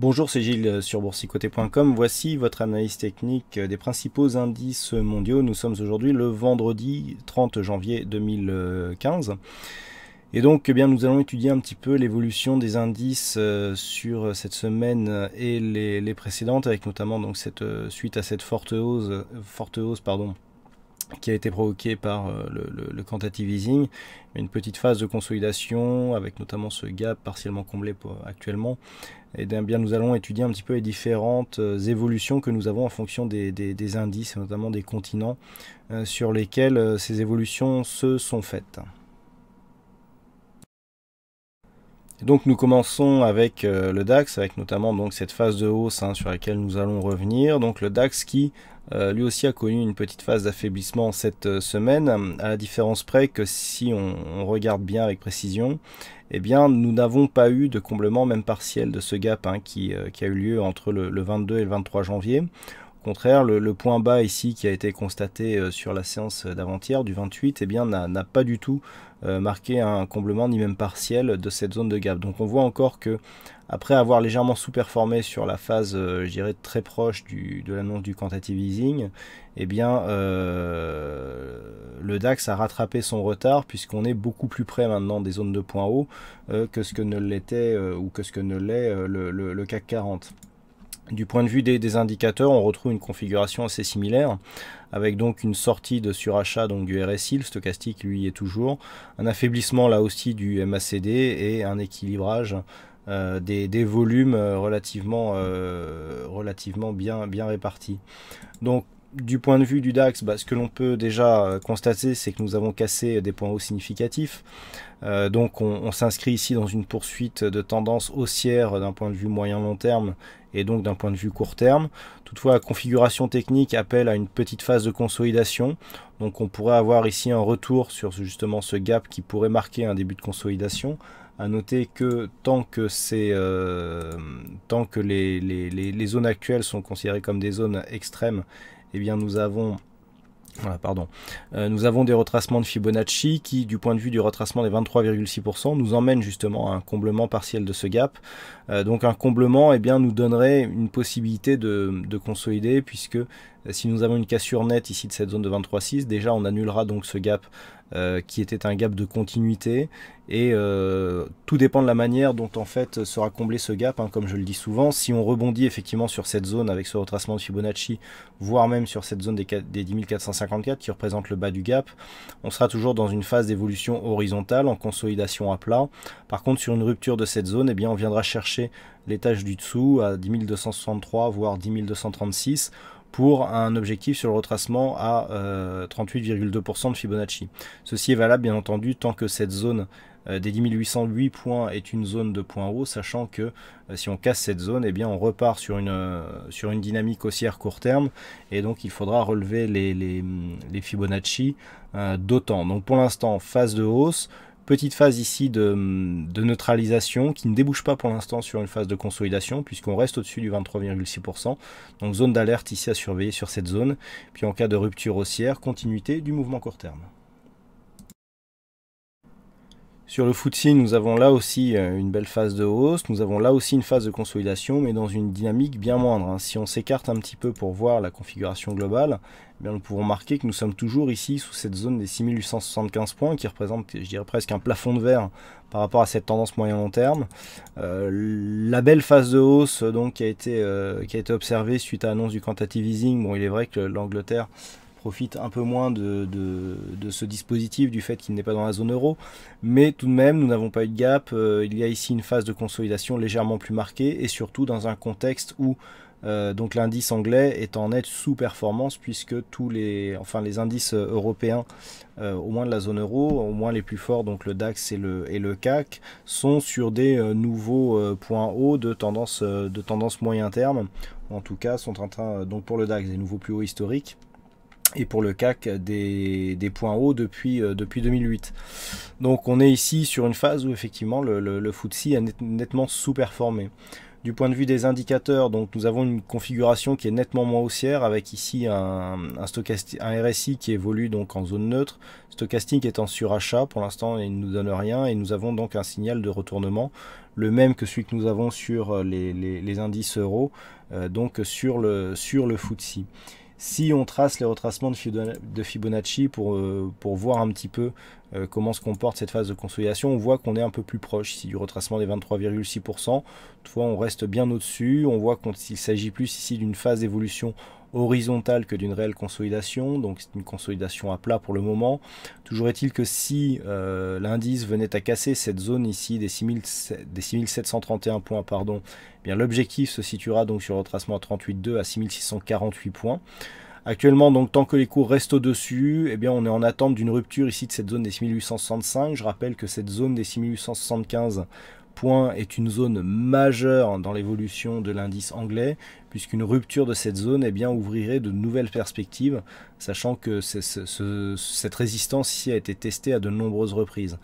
Bonjour, c'est Gilles sur boursicoté.com. Voici votre analyse technique des principaux indices mondiaux. Nous sommes aujourd'hui le vendredi 30 janvier 2015. Et donc, eh bien, nous allons étudier un petit peu l'évolution des indices sur cette semaine et les précédentes, avec notamment donc suite à cette forte hausse qui a été provoquée par le quantitative easing, une petite phase de consolidation avec notamment ce gap partiellement comblé actuellement. Et bien nous allons étudier un petit peu les différentes évolutions que nous avons en fonction des indices et notamment des continents sur lesquels ces évolutions se sont faites. Donc nous commençons avec le DAX, avec notamment donc cette phase de hausse sur laquelle nous allons revenir. Donc le DAX qui lui aussi a connu une petite phase d'affaiblissement cette semaine, à la différence près que si on regarde bien avec précision, eh bien nous n'avons pas eu de comblement même partiel de ce gap qui a eu lieu entre le 22 et le 23 janvier. Au contraire, le point bas ici qui a été constaté sur la séance d'avant-hier du 28, eh bien n'a pas du tout marqué un comblement ni même partiel de cette zone de gap. Donc on voit encore que après avoir légèrement sous-performé sur la phase, je dirais très proche de l'annonce du quantitative easing, eh bien le DAX a rattrapé son retard puisqu'on est beaucoup plus près maintenant des zones de point haut que ce que ne l'était ou que ce que ne l'est le CAC 40. Du point de vue des indicateurs, on retrouve une configuration assez similaire, avec donc une sortie de surachat donc du RSI, le stochastique lui est toujours, un affaiblissement là aussi du MACD et un équilibrage des volumes relativement bien répartis. Donc du point de vue du DAX, ce que l'on peut déjà constater, c'est que nous avons cassé des points hauts significatifs. Donc on s'inscrit ici dans une poursuite de tendance haussière d'un point de vue moyen-long terme et donc d'un point de vue court terme. Toutefois, la configuration technique appelle à une petite phase de consolidation. Donc on pourrait avoir ici un retour sur justement ce gap qui pourrait marquer un début de consolidation. À noter que tant que les zones actuelles sont considérées comme des zones extrêmes, eh bien nous avons des retracements de Fibonacci qui, du point de vue du retracement des 23,6%, nous emmènent justement à un comblement partiel de ce gap. Donc un comblement nous donnerait une possibilité de consolider, puisque si nous avons une cassure nette ici de cette zone de 23,6, déjà on annulera donc ce gap qui était un gap de continuité, et tout dépend de la manière dont en fait sera comblé ce gap, comme je le dis souvent. Si on rebondit effectivement sur cette zone avec ce retracement de Fibonacci, voire même sur cette zone des 10 454 qui représente le bas du gap, on sera toujours dans une phase d'évolution horizontale en consolidation à plat. Par contre, sur une rupture de cette zone, on viendra chercher l'étage du dessous à 10 263 voire 10 236 pour un objectif sur le retracement à 38,2% de Fibonacci. Ceci est valable bien entendu tant que cette zone des 10 808 points est une zone de point haut, sachant que si on casse cette zone, on repart sur une dynamique haussière court terme, et donc il faudra relever les Fibonacci d'autant. Donc pour l'instant, phase de hausse. Petite phase ici de neutralisation qui ne débouche pas pour l'instant sur une phase de consolidation, puisqu'on reste au-dessus du 23,6%. Donc zone d'alerte ici à surveiller sur cette zone. Puis en cas de rupture haussière, continuité du mouvement court terme. Sur le FTSE, nous avons là aussi une belle phase de hausse, nous avons là aussi une phase de consolidation, mais dans une dynamique bien moindre. Si on s'écarte un petit peu pour voir la configuration globale, nous pouvons remarquer que nous sommes toujours ici sous cette zone des 6875 points, qui représente, je dirais, presque un plafond de verre par rapport à cette tendance moyen-long terme. La belle phase de hausse donc, qui a été observée suite à l'annonce du quantitative easing. Bon, il est vrai que l'Angleterre profite un peu moins de ce dispositif du fait qu'il n'est pas dans la zone euro, mais tout de même nous n'avons pas eu de gap. Il y a ici une phase de consolidation légèrement plus marquée, et surtout dans un contexte où donc l'indice anglais est en nette sous-performance, puisque les indices européens, au moins de la zone euro, au moins les plus forts, donc le DAX et le CAC, sont sur des nouveaux points hauts de tendance moyen terme. En tout cas, sont en train, donc pour le DAX, des nouveaux plus hauts historiques, et pour le CAC des points hauts depuis 2008. Donc on est ici sur une phase où effectivement le FTSE a nettement sous-performé. Du point de vue des indicateurs, donc nous avons une configuration qui est nettement moins haussière avec ici un RSI qui évolue donc en zone neutre, stochastique est en surachat, pour l'instant il ne nous donne rien et nous avons donc un signal de retournement, le même que celui que nous avons sur les indices euros, donc sur le FTSE. Si on trace les retracements de Fibonacci pour voir un petit peu comment se comporte cette phase de consolidation, on voit qu'on est un peu plus proche ici du retracement des 23,6%. Toutefois, on reste bien au-dessus. On voit qu'il s'agit plus ici d'une phase d'évolution horizontale que d'une réelle consolidation. Donc c'est une consolidation à plat pour le moment. Toujours est-il que si l'indice venait à casser cette zone ici des 6731 points, pardon, eh bien l'objectif se situera donc sur le retracement à 38,2 à 6648 points. Actuellement, donc, tant que les cours restent au-dessus, eh bien, on est en attente d'une rupture ici de cette zone des 6865. Je rappelle que cette zone des 6875 points est une zone majeure dans l'évolution de l'indice anglais, puisqu'une rupture de cette zone, eh bien, ouvrirait de nouvelles perspectives, sachant que cette résistance ici a été testée à de nombreuses reprises.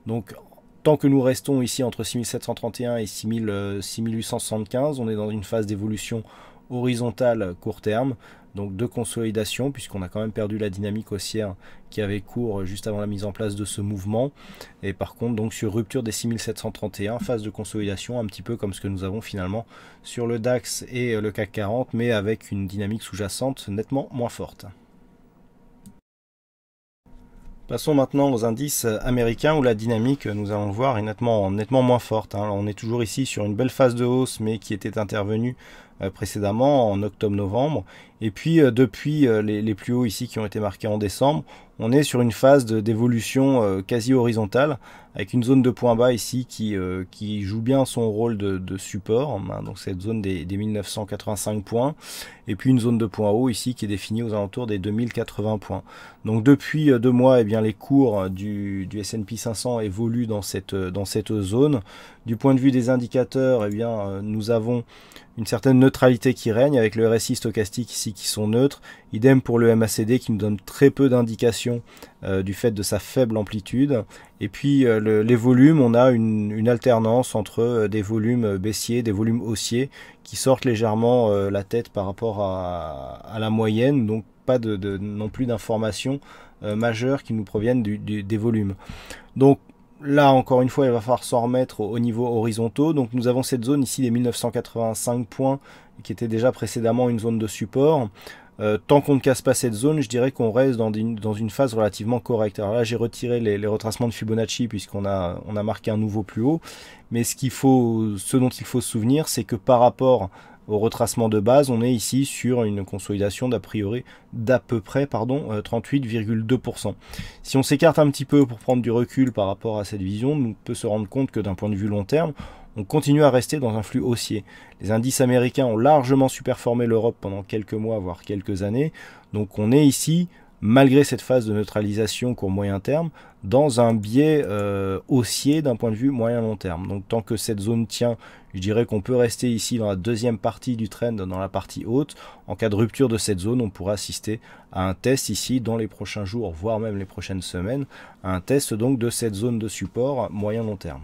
Donc, tant que nous restons ici entre 6731 et 6875, on est dans une phase d'évolution horizontale court terme, donc de consolidation, puisqu'on a quand même perdu la dynamique haussière qui avait cours juste avant la mise en place de ce mouvement. Et par contre, donc sur rupture des 6731, phase de consolidation, un petit peu comme ce que nous avons finalement sur le DAX et le CAC 40, mais avec une dynamique sous-jacente nettement moins forte. Passons maintenant aux indices américains où la dynamique, nous allons le voir, est nettement moins forte. On est toujours ici sur une belle phase de hausse, mais qui était intervenue précédemment en octobre-novembre. Et puis depuis les plus hauts ici qui ont été marqués en décembre, on est sur une phase d'évolution quasi horizontale, avec une zone de point bas ici qui joue bien son rôle de support, donc cette zone des 1985 points, et puis une zone de point haut ici qui est définie aux alentours des 2080 points. Donc depuis 2 mois, eh bien, les cours du S&P 500 évoluent dans cette zone. Du point de vue des indicateurs, eh bien, nous avons une certaine neutralité qui règne avec le RSI stochastique ici qui sont neutres. Idem pour le MACD qui nous donne très peu d'indications du fait de sa faible amplitude. Et puis les volumes, on a une alternance entre des volumes baissiers, des volumes haussiers qui sortent légèrement la tête par rapport à la moyenne. Donc pas non plus d'informations majeures qui nous proviennent des volumes. Donc là, encore une fois, il va falloir s'en remettre au niveau horizontaux. Donc nous avons cette zone ici des 1985 points qui était déjà précédemment une zone de support. Tant qu'on ne casse pas cette zone, je dirais qu'on reste dans une phase relativement correcte. Alors là, j'ai retiré les retracements de Fibonacci puisqu'on a marqué un nouveau plus haut. Mais ce dont il faut se souvenir, c'est que par rapport au retracement de base, on est ici sur une consolidation d'à peu près 38,2%. Si on s'écarte un petit peu pour prendre du recul par rapport à cette vision, on peut se rendre compte que d'un point de vue long terme, on continue à rester dans un flux haussier. Les indices américains ont largement superformé l'Europe pendant quelques mois, voire quelques années. Donc on est ici, malgré cette phase de neutralisation court moyen terme, dans un biais haussier d'un point de vue moyen-long terme. Donc tant que cette zone tient, je dirais qu'on peut rester ici dans la deuxième partie du trend, dans la partie haute. En cas de rupture de cette zone, on pourra assister à un test ici dans les prochains jours, voire même les prochaines semaines, à un test donc de cette zone de support moyen-long terme.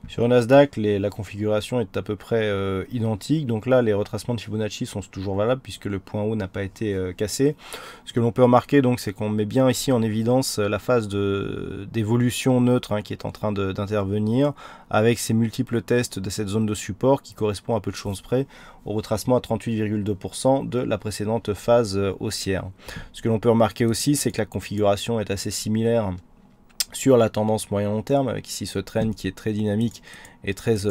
Sur le Nasdaq, la configuration est à peu près identique. Donc là, les retracements de Fibonacci sont toujours valables puisque le point haut n'a pas été cassé. Ce que l'on peut remarquer, donc, c'est qu'on met bien ici en évidence la phase d'évolution neutre qui est en train d'intervenir avec ces multiples tests de cette zone de support qui correspond à peu de choses près au retracement à 38,2% de la précédente phase haussière. Ce que l'on peut remarquer aussi, c'est que la configuration est assez similaire sur la tendance moyen-long terme, avec ici ce trend qui est très dynamique et très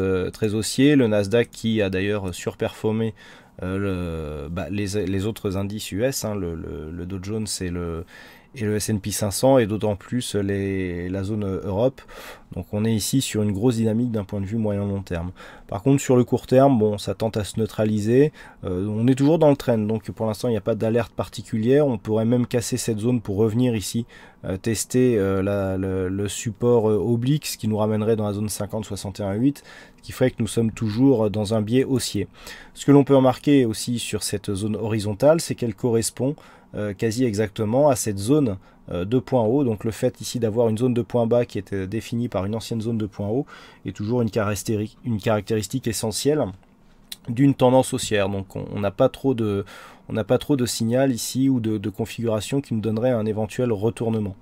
haussier. Le Nasdaq qui a d'ailleurs surperformé les autres indices US, le Dow Jones et le S&P 500, et d'autant plus la zone Europe. Donc on est ici sur une grosse dynamique d'un point de vue moyen-long terme. Par contre sur le court terme, bon, ça tente à se neutraliser. On est toujours dans le trend, donc pour l'instant il n'y a pas d'alerte particulière. On pourrait même casser cette zone pour revenir ici tester le support oblique, ce qui nous ramènerait dans la zone 50-61,8, ce qui ferait que nous sommes toujours dans un biais haussier. Ce que l'on peut remarquer aussi sur cette zone horizontale, c'est qu'elle correspond quasi exactement à cette zone de point haut. Donc le fait ici d'avoir une zone de point bas qui était définie par une ancienne zone de point haut est toujours une caractéristique essentielle d'une tendance haussière. Donc on n'a pas trop de signal ici ou de configuration qui nous donnerait un éventuel retournement.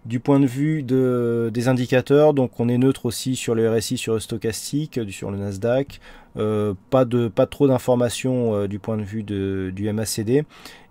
Du point de vue des indicateurs, donc on est neutre aussi sur le RSI, sur le stochastique, sur le Nasdaq. Pas trop d'informations du point de vue du MACD.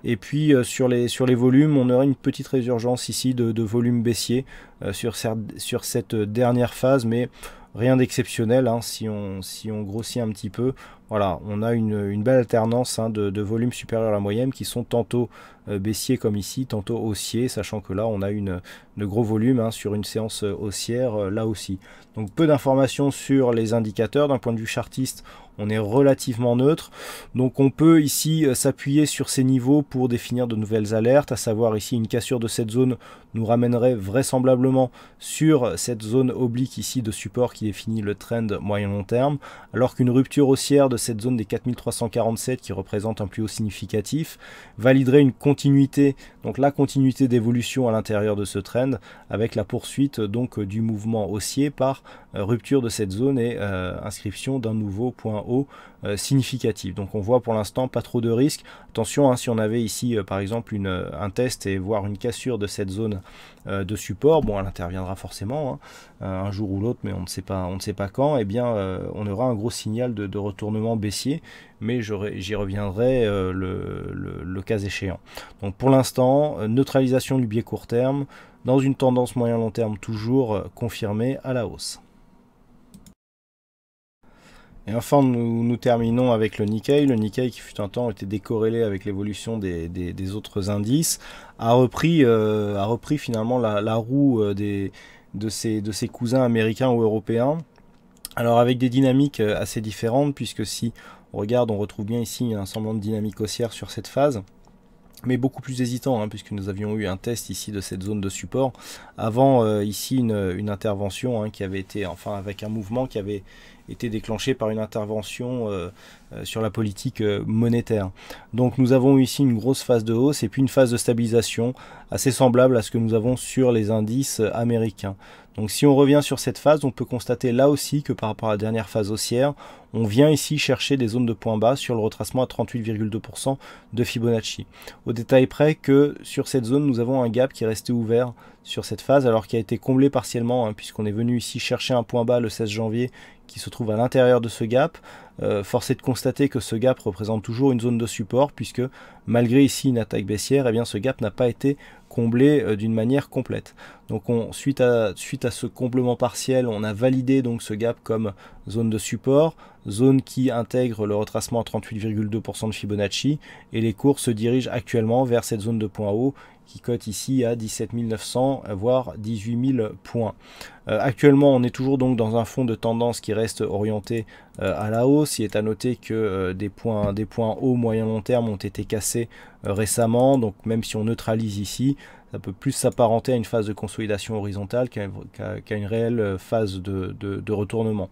Et puis sur les volumes, on aurait une petite résurgence ici de volume baissier sur cette dernière phase, mais rien d'exceptionnel, hein, si on grossit un petit peu. Voilà, on a une belle alternance de volumes supérieurs à la moyenne qui sont tantôt baissiers comme ici, tantôt haussiers, sachant que là on a de gros volumes sur une séance haussière là aussi. Donc peu d'informations sur les indicateurs. D'un point de vue chartiste, on est relativement neutre. Donc on peut ici s'appuyer sur ces niveaux pour définir de nouvelles alertes, à savoir ici une cassure de cette zone nous ramènerait vraisemblablement sur cette zone oblique ici de support qui définit le trend moyen-long terme, alors qu'une rupture haussière de cette zone des 4347 qui représente un plus haut significatif validerait une continuité, donc la continuité d'évolution à l'intérieur de ce trend avec la poursuite donc du mouvement haussier par rupture de cette zone et inscription d'un nouveau point haut significatif. Donc on voit pour l'instant pas trop de risques. Attention, si on avait ici par exemple un test et voire une cassure de cette zone de support, bon, elle interviendra forcément un jour ou l'autre, mais on ne sait pas quand. Eh bien on aura un gros signal de retournement baissier, mais j'y reviendrai le cas échéant. Donc pour l'instant, neutralisation du biais court terme dans une tendance moyen-long terme toujours confirmée à la hausse. Et enfin, nous terminons avec le Nikkei. Le Nikkei, qui fut un temps était décorrélé avec l'évolution des autres indices, a repris finalement la roue de ses cousins américains ou européens. Alors avec des dynamiques assez différentes, puisque si on regarde, on retrouve bien ici un semblant de dynamique haussière sur cette phase, mais beaucoup plus hésitant, puisque nous avions eu un test ici de cette zone de support, avant ici une intervention qui avait été, enfin avec un mouvement qui avait été déclenché par une intervention sur la politique monétaire. Donc nous avons eu ici une grosse phase de hausse et puis une phase de stabilisation assez semblable à ce que nous avons sur les indices américains. Donc si on revient sur cette phase, on peut constater là aussi que par rapport à la dernière phase haussière, on vient ici chercher des zones de points bas sur le retracement à 38,2% de Fibonacci. Au détail près que sur cette zone, nous avons un gap qui est resté ouvert sur cette phase, alors qui a été comblé partiellement, puisqu'on est venu ici chercher un point bas le 16 janvier qui se trouve à l'intérieur de ce gap. Force est de constater que ce gap représente toujours une zone de support, puisque malgré ici une attaque baissière, eh bien ce gap n'a pas été comblé d'une manière complète. Donc suite à ce comblement partiel, on a validé donc ce gap comme zone de support, zone qui intègre le retracement à 38,2% de Fibonacci, et les cours se dirigent actuellement vers cette zone de point haut qui cote ici à 17 900 voire 18 000 points. Actuellement, on est toujours donc dans un fond de tendance qui reste orienté à la hausse. Il est à noter que des points hauts moyen long terme ont été cassés récemment, donc même si on neutralise ici, ça peut plus s'apparenter à une phase de consolidation horizontale qu'à une réelle phase de retournement.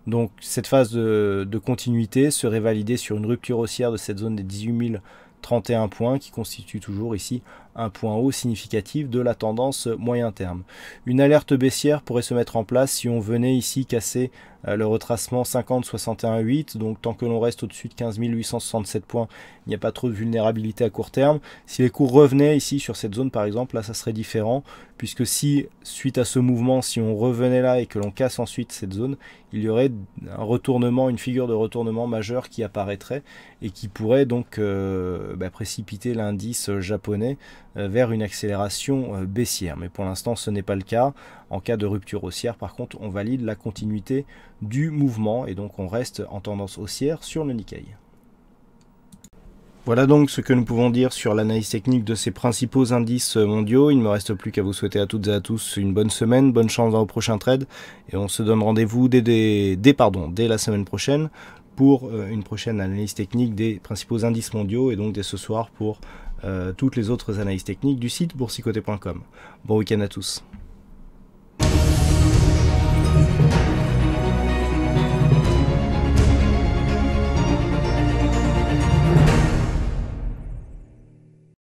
Donc cette phase de continuité serait validée sur une rupture haussière de cette zone des 18 031 points qui constitue toujours ici un point haut significatif de la tendance moyen terme. Une alerte baissière pourrait se mettre en place si on venait ici casser le retracement 50-61-8, donc tant que l'on reste au-dessus de 15 867 points, il n'y a pas trop de vulnérabilité à court terme. Si les cours revenaient ici sur cette zone par exemple, là ça serait différent, puisque si suite à ce mouvement, si on revenait là et que l'on casse ensuite cette zone, il y aurait un retournement, une figure de retournement majeure qui apparaîtrait et qui pourrait donc précipiter l'indice japonais vers une accélération baissière. Mais pour l'instant ce n'est pas le cas. En cas de rupture haussière par contre on valide la continuité du mouvement et donc on reste en tendance haussière sur le Nikkei. Voilà donc ce que nous pouvons dire sur l'analyse technique de ces principaux indices mondiaux. Il ne me reste plus qu'à vous souhaiter à toutes et à tous une bonne semaine, bonne chance dans vos prochains trades et on se donne rendez-vous dès la semaine prochaine pour une prochaine analyse technique des principaux indices mondiaux et donc dès ce soir pour toutes les autres analyses techniques du site boursicoté.com. Bon week-end à tous.